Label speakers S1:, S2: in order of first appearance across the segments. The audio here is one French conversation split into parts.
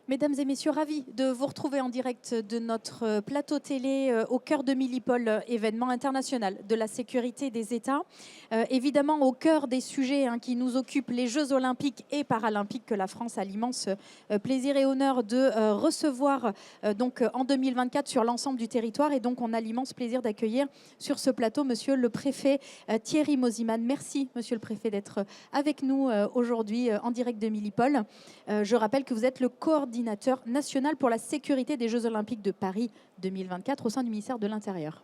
S1: Mesdames et messieurs, ravis de vous retrouver en direct de notre plateau télé au cœur de Milipol, événement international de la sécurité des États. Évidemment, au cœur des sujets qui nous occupent, les Jeux olympiques et paralympiques que la France a l'immense plaisir et honneur de recevoir donc, en 2024 sur l'ensemble du territoire. Et donc, on a l'immense plaisir d'accueillir sur ce plateau monsieur le préfet Thierry Mosiman. Merci, monsieur le préfet, d'être avec nous aujourd'hui en direct de Milipol. Je rappelle que vous êtes le coordinateur national pour la sécurité des Jeux olympiques de Paris 2024 au sein du ministère de l'Intérieur.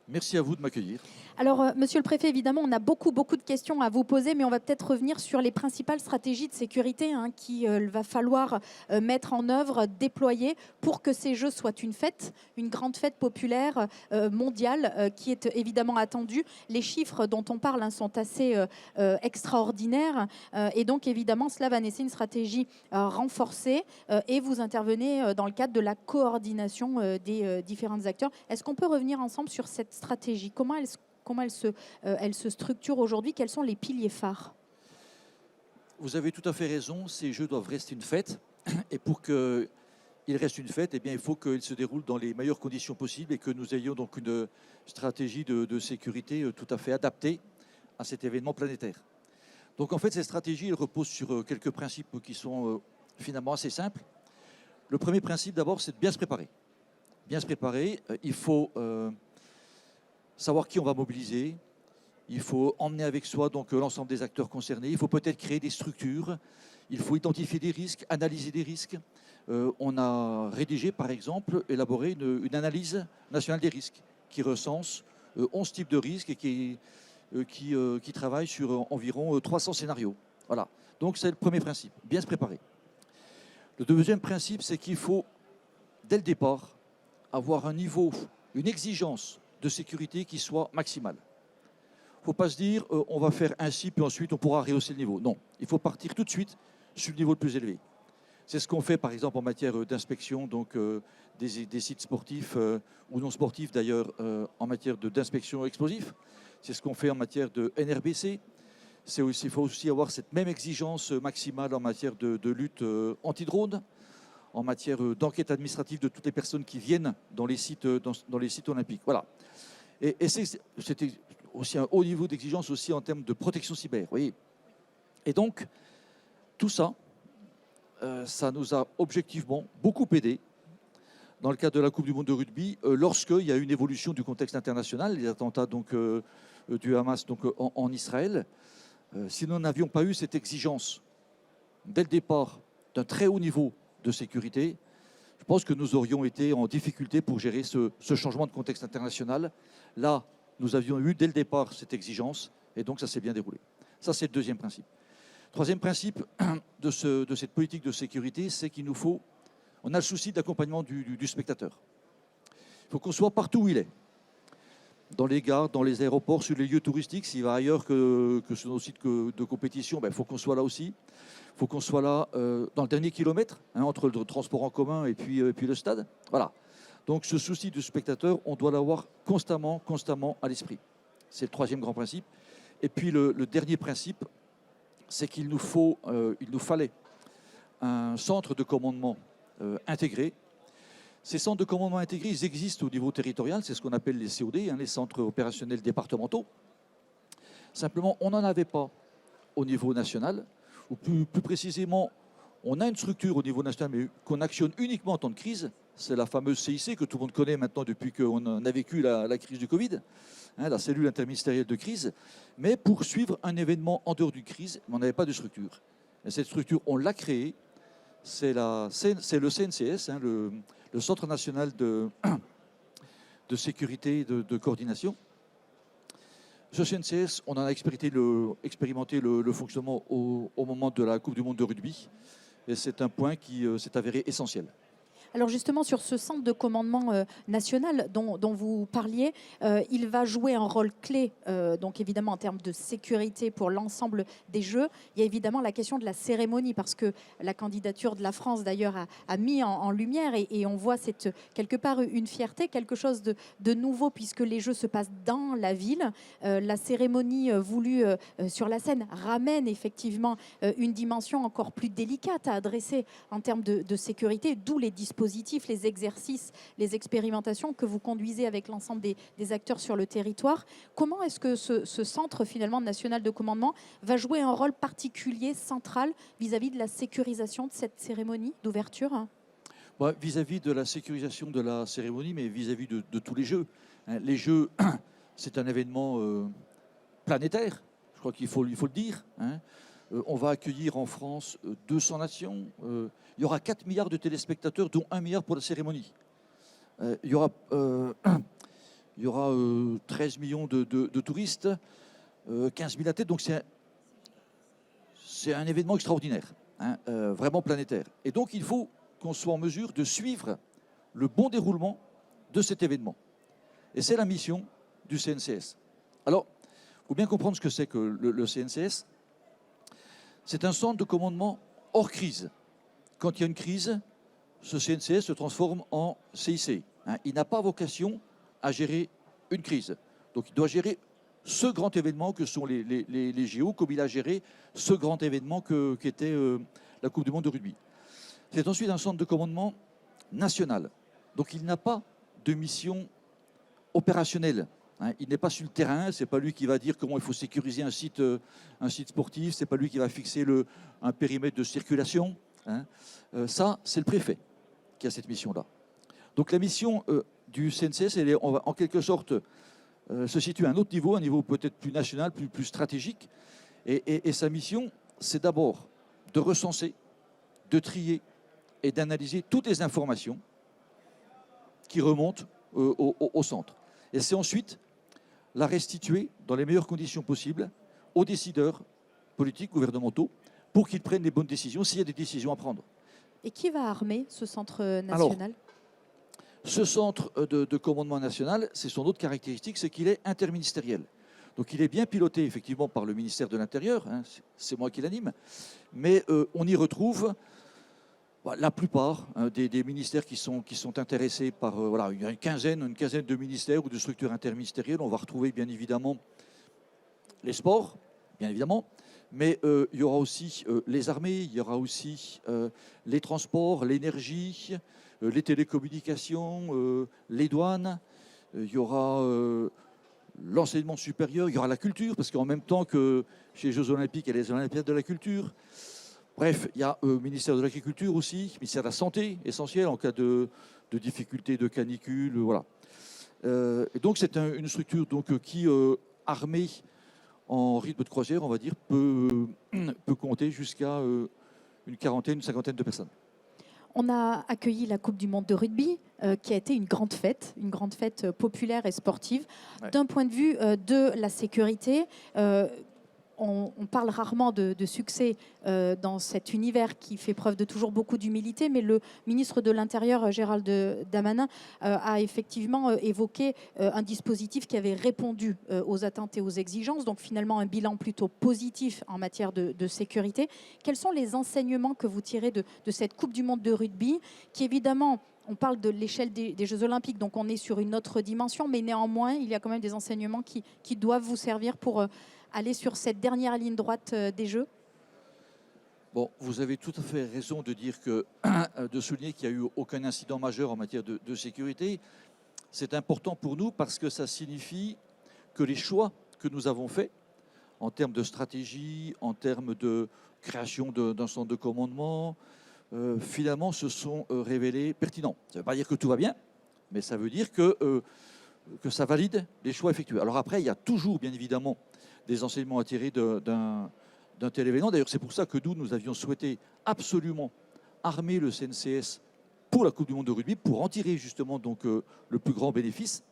S2: Merci à vous de m'accueillir.
S1: Alors, monsieur le préfet, évidemment, on a beaucoup de questions à vous poser, mais on va peut-être revenir sur les principales stratégies de sécurité qu'il va falloir mettre en œuvre, déployer pour que ces Jeux soient une fête, une grande fête populaire mondiale qui est évidemment attendue. Les chiffres dont on parle sont assez extraordinaires et donc, évidemment, cela va nécessiter une stratégie renforcée et vous intervenez dans le cadre de la coordination des différents acteurs. Est-ce qu'on peut revenir ensemble sur cette stratégie? Comment elle se structure aujourd'hui? Quels sont les piliers phares?
S2: Vous avez tout à fait raison, ces Jeux doivent rester une fête. Et pour qu'ils restent une fête, eh bien, il faut qu'ils se déroulent dans les meilleures conditions possibles et que nous ayons donc une stratégie de sécurité tout à fait adaptée à cet événement planétaire. Donc en fait, cette stratégie elle repose sur quelques principes qui sont finalement assez simples. Le premier principe d'abord, c'est de bien se préparer. Bien se préparer, il faut savoir qui on va mobiliser, il faut emmener avec soi donc l'ensemble des acteurs concernés, il faut peut-être créer des structures, il faut identifier des risques, analyser des risques. On a rédigé par exemple, élaboré une analyse nationale des risques qui recense 11 types de risques et qui travaille sur environ 300 scénarios. Voilà, donc c'est le premier principe, bien se préparer. Le deuxième principe, c'est qu'il faut, dès le départ, avoir un niveau, une exigence de sécurité qui soit maximale. Il ne faut pas se dire on va faire ainsi puis ensuite on pourra rehausser le niveau. Non, il faut partir tout de suite sur le niveau le plus élevé. C'est ce qu'on fait par exemple en matière d'inspection donc des sites sportifs ou non sportifs d'ailleurs en matière d'inspection explosifs. C'est ce qu'on fait en matière de NRBC. Il faut aussi avoir cette même exigence maximale en matière de lutte anti-drone, en matière d'enquête administrative de toutes les personnes qui viennent dans les sites olympiques. Voilà. Et c'était aussi un haut niveau d'exigence aussi en termes de protection cyber. Vous voyez. Et donc, tout ça, ça nous a objectivement beaucoup aidé dans le cadre de la Coupe du Monde de rugby, lorsqu'il y a eu une évolution du contexte international, les attentats donc, du Hamas donc, en Israël. Si nous n'avions pas eu cette exigence dès le départ d'un très haut niveau de sécurité, je pense que nous aurions été en difficulté pour gérer ce changement de contexte international. Là, nous avions eu dès le départ cette exigence et donc ça s'est bien déroulé. Ça, c'est le deuxième principe. Troisième principe de cette politique de sécurité, c'est qu'il nous faut, on a le souci d'accompagnement du spectateur. Il faut qu'on soit partout où il est. Dans les gares, dans les aéroports, sur les lieux touristiques, s'il va ailleurs que sur nos sites de compétition, il faut qu'on soit là aussi. Il faut qu'on soit là dans le dernier kilomètre, entre le transport en commun et puis le stade. Voilà. Donc ce souci du spectateur, on doit l'avoir constamment à l'esprit. C'est le troisième grand principe. Et puis le dernier principe, c'est qu'il nous fallait un centre de commandement intégré. Ces centres de commandement intégrés, ils existent au niveau territorial, c'est ce qu'on appelle les COD, les centres opérationnels départementaux. Simplement, on n'en avait pas au niveau national, ou plus précisément, on a une structure au niveau national, mais qu'on actionne uniquement en temps de crise. C'est la fameuse CIC que tout le monde connaît maintenant depuis qu'on a vécu la crise du Covid, la cellule interministérielle de crise. Mais pour suivre un événement en dehors d'une crise, on n'avait pas de structure. Et cette structure, on l'a créée. C'est le CNCS, le Centre national de sécurité et de coordination. Ce CNCS, on en a expérimenté le fonctionnement au moment de la Coupe du Monde de rugby. Et c'est un point qui s'est avéré essentiel.
S1: Alors justement, sur ce centre de commandement national dont vous parliez, il va jouer un rôle clé, donc évidemment en termes de sécurité pour l'ensemble des Jeux. Il y a évidemment la question de la cérémonie, parce que la candidature de la France d'ailleurs a mis en lumière, et on voit quelque part une fierté, quelque chose de nouveau, puisque les Jeux se passent dans la ville. La cérémonie voulue sur la scène ramène effectivement une dimension encore plus délicate à adresser en termes de sécurité, d'où les dispositifs, les exercices, les expérimentations que vous conduisez avec l'ensemble des acteurs sur le territoire. Comment est-ce que ce centre finalement national de commandement va jouer un rôle particulier, central, vis-à-vis de la sécurisation de cette cérémonie d'ouverture?
S2: Vis-à-vis de la sécurisation de la cérémonie, mais vis-à-vis de tous les Jeux. Les Jeux, c'est un événement planétaire, je crois qu'il faut le dire. On va accueillir en France 200 nations. Il y aura 4 milliards de téléspectateurs, dont 1 milliard pour la cérémonie. Il y aura 13 millions de touristes, 15 000 athlètes. Donc c'est un événement extraordinaire, vraiment planétaire. Et donc il faut qu'on soit en mesure de suivre le bon déroulement de cet événement. Et c'est la mission du CNCS. Alors, il faut bien comprendre ce que c'est que le CNCS. C'est un centre de commandement hors crise. Quand il y a une crise, ce CNCS se transforme en CIC. Il n'a pas vocation à gérer une crise. Donc il doit gérer ce grand événement que sont les JO, comme il a géré ce grand événement qu'était la Coupe du monde de rugby. C'est ensuite un centre de commandement national. Donc il n'a pas de mission opérationnelle. Il n'est pas sur le terrain, ce n'est pas lui qui va dire comment il faut sécuriser un site sportif, ce n'est pas lui qui va fixer un périmètre de circulation. Ça, c'est le préfet qui a cette mission-là. Donc la mission du CNCS, on va en quelque sorte se situer à un autre niveau, un niveau peut-être plus national, plus stratégique. Et sa mission, c'est d'abord de recenser, de trier et d'analyser toutes les informations qui remontent au centre. Et c'est ensuite la restituer dans les meilleures conditions possibles aux décideurs politiques, gouvernementaux, pour qu'ils prennent les bonnes décisions s'il y a des décisions à prendre.
S1: Et qui va armer ce centre national?
S2: Alors, ce centre de commandement national, c'est son autre caractéristique, c'est qu'il est interministériel. Donc il est bien piloté effectivement par le ministère de l'Intérieur, c'est moi qui l'anime, mais on y retrouve la plupart des ministères qui sont intéressés par une quinzaine de ministères ou de structures interministérielles. On va retrouver bien évidemment les sports, bien évidemment, mais il y aura aussi les armées, il y aura aussi les transports, l'énergie, les télécommunications, les douanes, il y aura l'enseignement supérieur, il y aura la culture, parce qu'en même temps que chez les Jeux Olympiques, il y a les Olympiades de la culture. Bref, il y a le ministère de l'Agriculture aussi, le ministère de la Santé, essentiel en cas de difficultés de canicule. Voilà. Et donc c'est une structure qui, armée en rythme de croisière, on va dire, peut compter jusqu'à une cinquantaine de personnes.
S1: On a accueilli la Coupe du monde de rugby, qui a été une grande fête populaire et sportive. Ouais. D'un point de vue de la sécurité, on parle rarement de succès dans cet univers qui fait preuve de toujours beaucoup d'humilité, mais le ministre de l'Intérieur, Gérald Darmanin, a effectivement évoqué un dispositif qui avait répondu aux attentes et aux exigences, donc finalement un bilan plutôt positif en matière de sécurité. Quels sont les enseignements que vous tirez de cette Coupe du monde de rugby, qui évidemment... On parle de l'échelle des Jeux Olympiques, donc on est sur une autre dimension, mais néanmoins, il y a quand même des enseignements qui doivent vous servir pour aller sur cette dernière ligne droite des Jeux.
S2: Bon, vous avez tout à fait raison de dire de souligner qu'il n'y a eu aucun incident majeur en matière de sécurité. C'est important pour nous parce que ça signifie que les choix que nous avons faits en termes de stratégie, en termes de création d'un centre de commandement, finalement se sont révélés pertinents. Ça ne veut pas dire que tout va bien, mais ça veut dire que ça valide les choix effectués. Alors après, il y a toujours, bien évidemment, des enseignements à tirer d'un tel événement. D'ailleurs, c'est pour ça que nous avions souhaité absolument armer le CNCS pour la Coupe du monde de rugby, pour en tirer justement le plus grand bénéfice.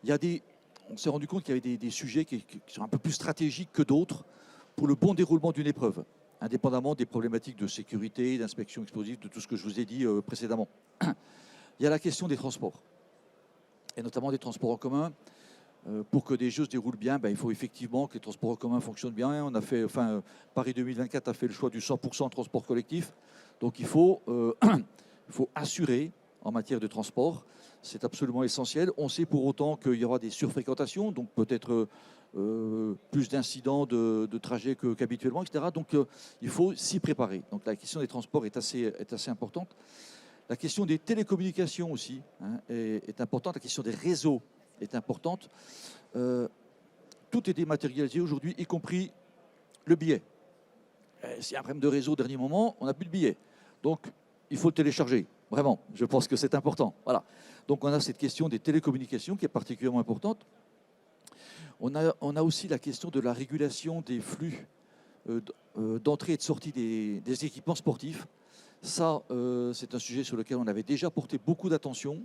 S2: On s'est rendu compte qu'il y avait des sujets qui sont un peu plus stratégiques que d'autres pour le bon déroulement d'une épreuve. indépendamment des problématiques de sécurité, d'inspection explosive, de tout ce que je vous ai dit précédemment. Il y a la question des transports, et notamment des transports en commun. Pour que des jeux se déroulent bien, il faut effectivement que les transports en commun fonctionnent bien. On a fait, Paris 2024 a fait le choix du 100% transport collectif. Donc il faut assurer en matière de transport. C'est absolument essentiel. On sait pour autant qu'il y aura des surfréquentations, donc peut-être plus d'incidents de trajets qu'habituellement, etc. Donc il faut s'y préparer. Donc la question des transports est assez importante. La question des télécommunications aussi est importante. La question des réseaux est importante. Tout est dématérialisé aujourd'hui, y compris le billet. S'il y a un problème de réseau au dernier moment, on n'a plus de billet. Donc, il faut le télécharger. Vraiment, je pense que c'est important. Voilà. Donc, on a cette question des télécommunications qui est particulièrement importante. On a aussi la question de la régulation des flux d'entrée et de sortie des équipements sportifs. Ça, c'est un sujet sur lequel on avait déjà porté beaucoup d'attention.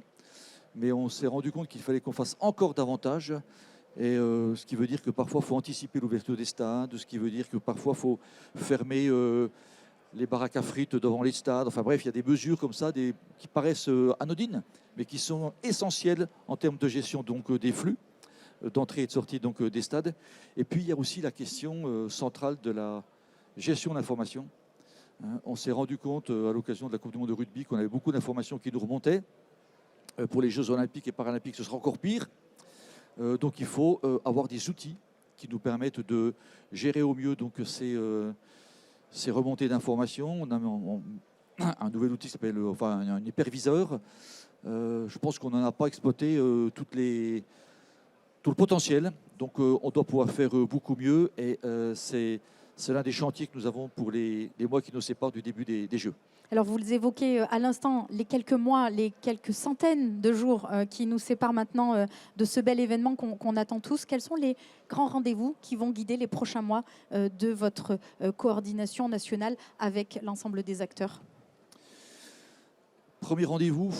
S2: Mais on s'est rendu compte qu'il fallait qu'on fasse encore davantage, et ce qui veut dire que parfois il faut anticiper l'ouverture des stades, ce qui veut dire que parfois il faut fermer les baraques à frites devant les stades. Enfin bref, il y a des mesures comme ça qui paraissent anodines, mais qui sont essentielles en termes de gestion donc, des flux d'entrée et de sortie donc, des stades. Et puis il y a aussi la question centrale de la gestion d'informations. On s'est rendu compte à l'occasion de la Coupe du monde de rugby qu'on avait beaucoup d'informations qui nous remontaient. Pour les Jeux olympiques et paralympiques, ce sera encore pire. Donc il faut avoir des outils qui nous permettent de gérer au mieux donc, ces remontées d'informations. On a un nouvel outil qui s'appelle un hyperviseur. Je pense qu'on n'en a pas exploité tout le potentiel. Donc on doit pouvoir faire beaucoup mieux, et c'est l'un des chantiers que nous avons pour les mois qui nous séparent du début des Jeux.
S1: Alors vous les évoquez à l'instant, les quelques mois, les quelques centaines de jours qui nous séparent maintenant de ce bel événement qu'on attend tous. Quels sont les grands rendez-vous qui vont guider les prochains mois de votre coordination nationale avec l'ensemble des acteurs ?
S2: Premier rendez-vous,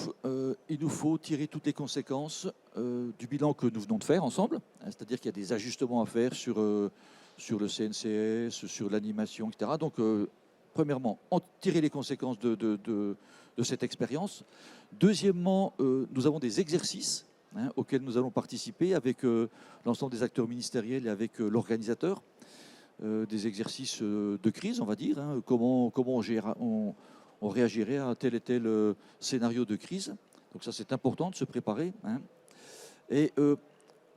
S2: il nous faut tirer toutes les conséquences du bilan que nous venons de faire ensemble. C'est-à-dire qu'il y a des ajustements à faire sur le CNCS, sur l'animation, etc. Donc, premièrement, en tirer les conséquences de cette expérience. Deuxièmement, nous avons des exercices auxquels nous allons participer avec l'ensemble des acteurs ministériels et avec l'organisateur. Des exercices de crise, on va dire. Comment on réagirait à tel et tel scénario de crise. Donc ça, c'est important de se préparer. Et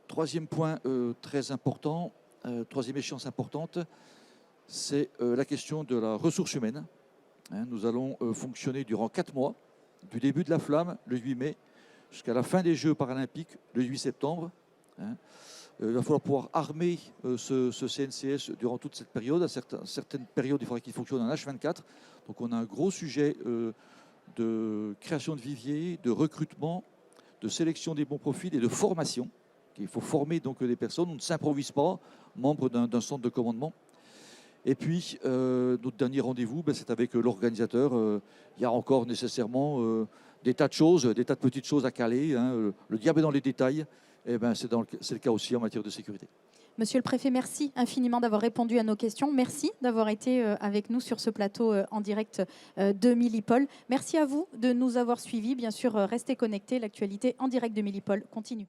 S2: troisième point très important, troisième échéance importante, c'est la question de la ressource humaine. Nous allons fonctionner durant 4 mois, du début de la flamme, le 8 mai, jusqu'à la fin des Jeux paralympiques, le 8 septembre. Il va falloir pouvoir armer ce CNCS durant toute cette période. À certaines périodes, il faudra qu'il fonctionne en H24. Donc on a un gros sujet de création de viviers, de recrutement, de sélection des bons profils et de formation. Il faut former donc les personnes. On ne s'improvise pas, membre d'un centre de commandement. Et puis, notre dernier rendez-vous, c'est avec l'organisateur. Il y a encore nécessairement des tas de choses, des tas de petites choses à caler. Le diable est dans les détails. Et c'est le cas aussi en matière de sécurité.
S1: Monsieur le Préfet, merci infiniment d'avoir répondu à nos questions. Merci d'avoir été avec nous sur ce plateau en direct de Milipol. Merci à vous de nous avoir suivis. Bien sûr, restez connectés. L'actualité en direct de Milipol continue.